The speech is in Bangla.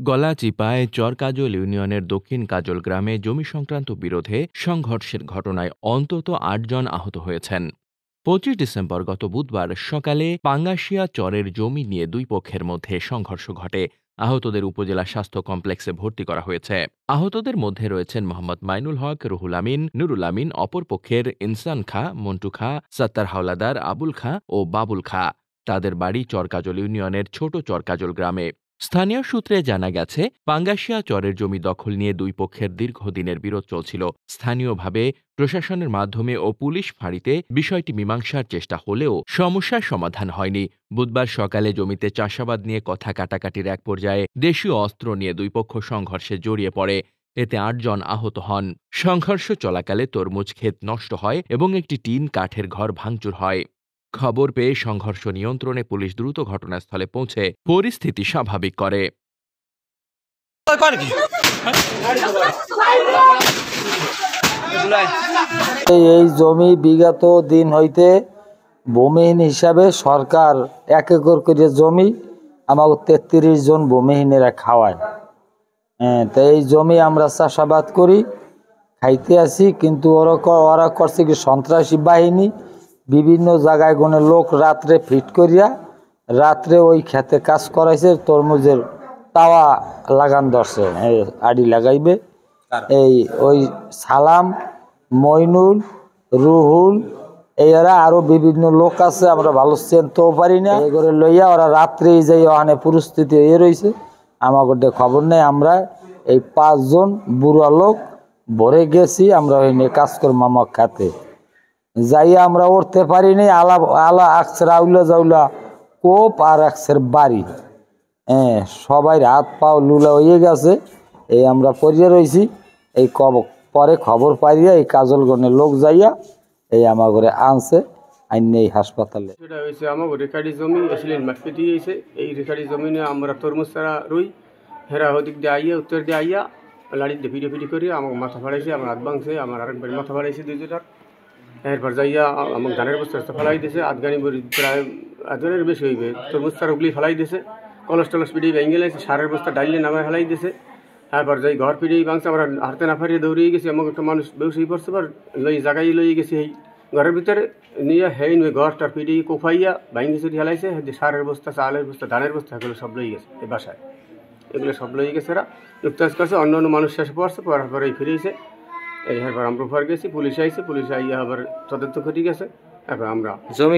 গলাচিপায় চরকাজল ইউনিয়নের দক্ষিণ কাজল গ্রামে জমি সংক্রান্ত বিরোধে সংঘর্ষের ঘটনায় অন্তত ৮ জন আহত হয়েছেন। ২৫ ডিসেম্বর গত বুধবার সকালে পাঙ্গাশিয়া চরের জমি নিয়ে দুই পক্ষের মধ্যে সংঘর্ষ ঘটে। আহতদের উপজেলা স্বাস্থ্য কমপ্লেক্সে ভর্তি করা হয়েছে। আহতদের মধ্যে রয়েছেন মোহাম্মদ মাইনুল হক, রুহুল আমিন, নুরুল আমিন, অপর পক্ষের ইনসান খা, মন্টু খা, সত্তার হাওলাদার, আবুল খা ও বাবুল খা। তাদের বাড়ি চরকাজল ইউনিয়নের ছোট চরকাজল গ্রামে। স্থানীয় সূত্রে জানা গেছে, পাঙ্গাশিয়া চরের জমি দখল নিয়ে দুই পক্ষের দীর্ঘদিনের বিরোধ চলছিল। স্থানীয়ভাবে প্রশাসনের মাধ্যমে ও পুলিশ ফাঁড়িতে বিষয়টি মীমাংসার চেষ্টা হলেও সমস্যার সমাধান হয়নি। বুধবার সকালে জমিতে চাষাবাদ নিয়ে কথা কাটাকাটির এক পর্যায়ে দেশীয় অস্ত্র নিয়ে দুই পক্ষ সংঘর্ষে জড়িয়ে পড়ে। এতে ৮ জন আহত হন। সংঘর্ষ চলাকালে তরমুজ ক্ষেত নষ্ট হয় এবং একটি টিন কাঠের ঘর ভাঙচুর হয়। খবর পেয়ে সংঘর্ষ নিয়ন্ত্রণে পুলিশ দ্রুত ঘটনাস্থলে পৌঁছে পরিস্থিতি স্বাভাবিক করে। এই জমি বিগত দিন হইতে ভূমিহীন হিসাবে সরকার ১ একর করে জমি আমাকে ৩৩ জন ভূমিহীনেরা খাওয়ায়। তো এই জমি আমরা চাষাবাদ করি, খাইতে আসি, কিন্তু ওরা করছে কি সন্ত্রাসী বাহিনী বিভিন্ন জায়গায় কোনো লোক রাত্রে ফিট করিয়া রাত্রে ওই খেতে কাজ করাইছে। তরমুজের তাওয়া লাগান ধরছে, আড়ি লাগাইবে। এই ওই সালাম, মইনুল, রুহুল, এরা আরো বিভিন্ন লোক আছে, আমরা ভালো চিনতেও পারি না। এই করে লইয়া ওরা রাত্রে যাই ওখানে পরিস্থিতি হয়ে রয়েছে। আমাকে খবর নেই, আমরা এই ৫ জন বুড়া লোক ভরে গেছি। আমরা ওই নিয়ে কাজ করবো আমার খাতে যাইয়া আমরা উঠতে পারিনি। আলা আকসের আউলা জাউলা কোপ আর আকসের বাড়ি, সবাই হাত পাও লুলা হয়ে গেছে। এই আমরা পড়িয়ে রয়েছি। এই পরে খবর পাইয়া এই কাজলগণের লোক যাইয়া এই আমার ঘরে আনছে, আইন এই হাসপাতালে। সেটা হয়েছে আমার রেখারি জমি এসিলেন মাটি দিয়েছে। এই রেখারি জমিনে আমরা তরমুজ চারা রুই, হেরা ওদিক দিয়ে আইয়া উত্তর দিয়ে আইয়া লাড়িতে ফিডি করি আমাকে মাথা ফাড়াইছে, আমার হাত ভাঙছে, আমার আরেকবার মাথা ফাড়াইছে ২ জনের। এরপর যাইয়া আমাকে ধানের বস্তা ফেলাই দিয়েছে। আধগানি বড়ি প্রায় ১ জনের বেশি হইবে। তরমুজ চারা উগলি ফেলাই দিয়েছে, কলস টলস পিড়ি ভেঙে গেছে, সারের বস্তা ডাইলে নামায় ফেলাই দিয়েছে। তারপর যাই ঘর পিড়ি ভাঙছে, আমরা হাতে না ফারিয়ে দৌড়িয়ে গেছি। আমাকে একটা মানুষ বেউসেই পড়ছে, পর লই জায়গায় লইয়ে গেছি। এই ঘরের ভিতরে নিয়ে হেইন ওই ঘরটা পিড়ি কোফাইয়া ভাঙি চুরি হেলাইছে। সারের বস্তা, চালের বস্তা, ধানের বস্তা, এগুলো সব লই গেছে। এই বাসায় এগুলো সব লই গেছে, এরা লুপ্তাজ করছে। অন্য মানুষ শেষে পড়ছে, পড়ার পরে ফিরেছে। এরপর আমরা ফের গেছি, পুলিশ আইছে, পুলিশ আইয়া আবার তদন্ত করে গেছে। তারপর আমরা জমি